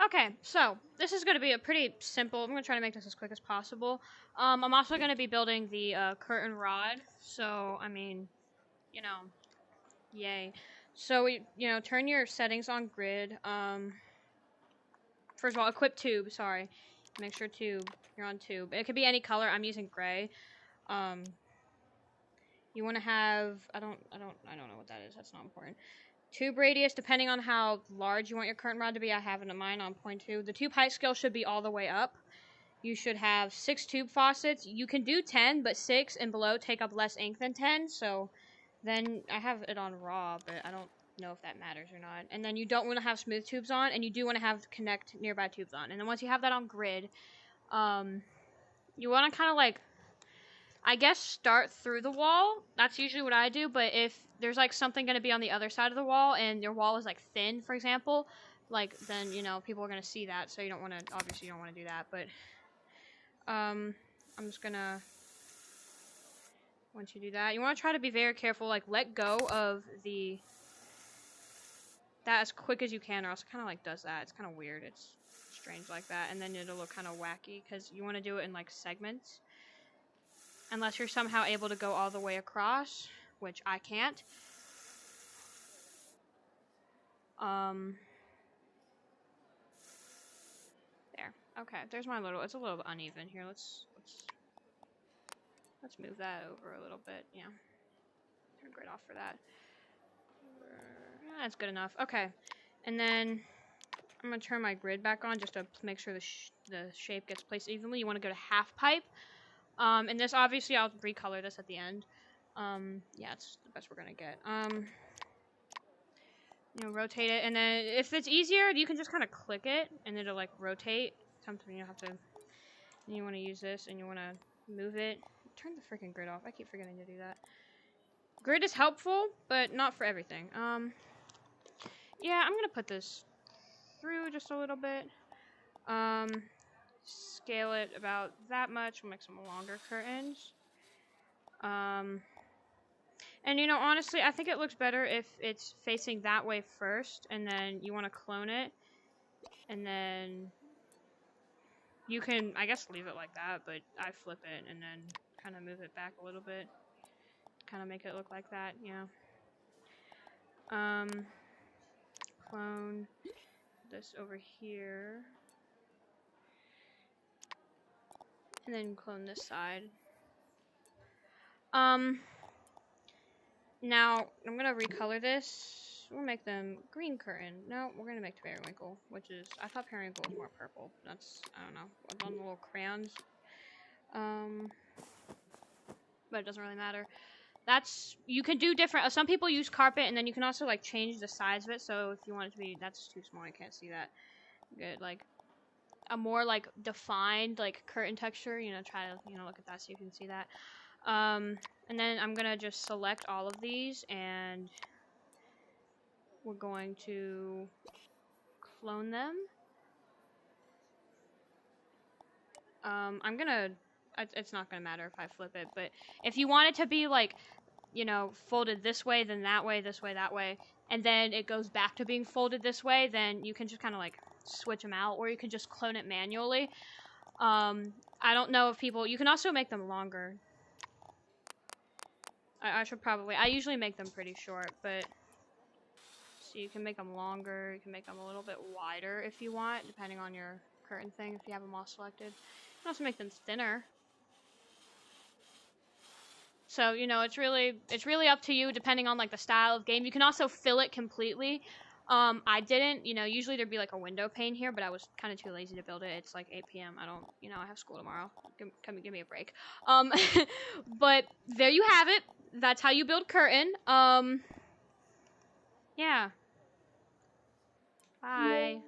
Okay, so this is going to be a pretty simple. I'm going to try to make this as quick as possible. I'm also going to be building the curtain rod. So I mean, you know, yay. So turn your settings on grid. First of all, equip tube. Sorry, make sure tube. You're on tube. It could be any color. I'm using gray. You want to have. I don't know what that is. That's not important. Tube radius, depending on how large you want your curtain rod to be. I have it in mine on 0.2. The tube height scale should be all the way up. You should have 6 tube faucets. You can do 10, but 6 and below take up less ink than 10. So then I have it on raw, but I don't know if that matters or not. And then you don't want to have smooth tubes on, and you do want to have connect nearby tubes on. And then once you have that on grid, you want to kind of like, I guess, start through the wall. That's usually what I do, but if there's like something going to be on the other side of the wall and your wall is like thin, for example, like then, people are going to see that, so you don't want to, obviously you don't want to do that, but I'm just going to, once you do that, you want to try to be very careful, like let go of that as quick as you can, or else it kind of like does that. It's kind of weird. It's strange like that, and then it'll look kind of wacky because you want to do it in like segments. Unless you're somehow able to go all the way across, which I can't. There. Okay, there's my little, it's a little uneven here. Let's move that over a little bit. Yeah. Turn grid off for that. That's good enough. Okay. And then I'm going to turn my grid back on just to make sure the shape gets placed evenly. You want to go to half pipe. And this, obviously, I'll recolor this at the end. Yeah, it's the best we're gonna get. Rotate it, and then if it's easier, you can just kind of click it, and it'll, like, rotate. Sometimes you have to, and you want to use this, and you want to move it. Turn the freaking grid off. I keep forgetting to do that. Grid is helpful, but not for everything. Yeah, I'm gonna put this through just a little bit. Scale it about that much. We'll make some longer curtains. And honestly, I think it looks better if it's facing that way first, and then you want to clone it, and then you can, I guess, leave it like that, but I flip it and then kind of move it back a little bit, kind of make it look like that, clone this over here. And then clone this side. Now, I'm going to recolor this. We'll make them green curtain. No, we're going to make periwinkle, which is, I thought periwinkle was more purple. That's, I don't know, what's on the little crayons. But it doesn't really matter. You can do different, some people use carpet, and then you can also, like, change the size of it, so if you want it to be, that's too small, I can't see that. Good, like, a more like defined like curtain texture, try to look at that so you can see that. And then I'm gonna just select all of these, and we're going to clone them. It's not gonna matter if I flip it, but if you want it to be like, folded this way, then that way, this way, that way, and then it goes back to being folded this way, then you can just kind of like switch them out, or you can just clone it manually. I don't know if you can also make them longer. I usually make them pretty short, but so you can make them longer, you can make them a little bit wider if you want, depending on your curtain thing, if you have them all selected. You can also make them thinner. So, it's really up to you, depending on like the style of game. You can also fill it completely. I didn't, usually there'd be like a window pane here, but I was kind of too lazy to build it. It's like 8 p.m. I have school tomorrow. Give me a break. But there you have it. That's how you build curtain. Yeah. Bye.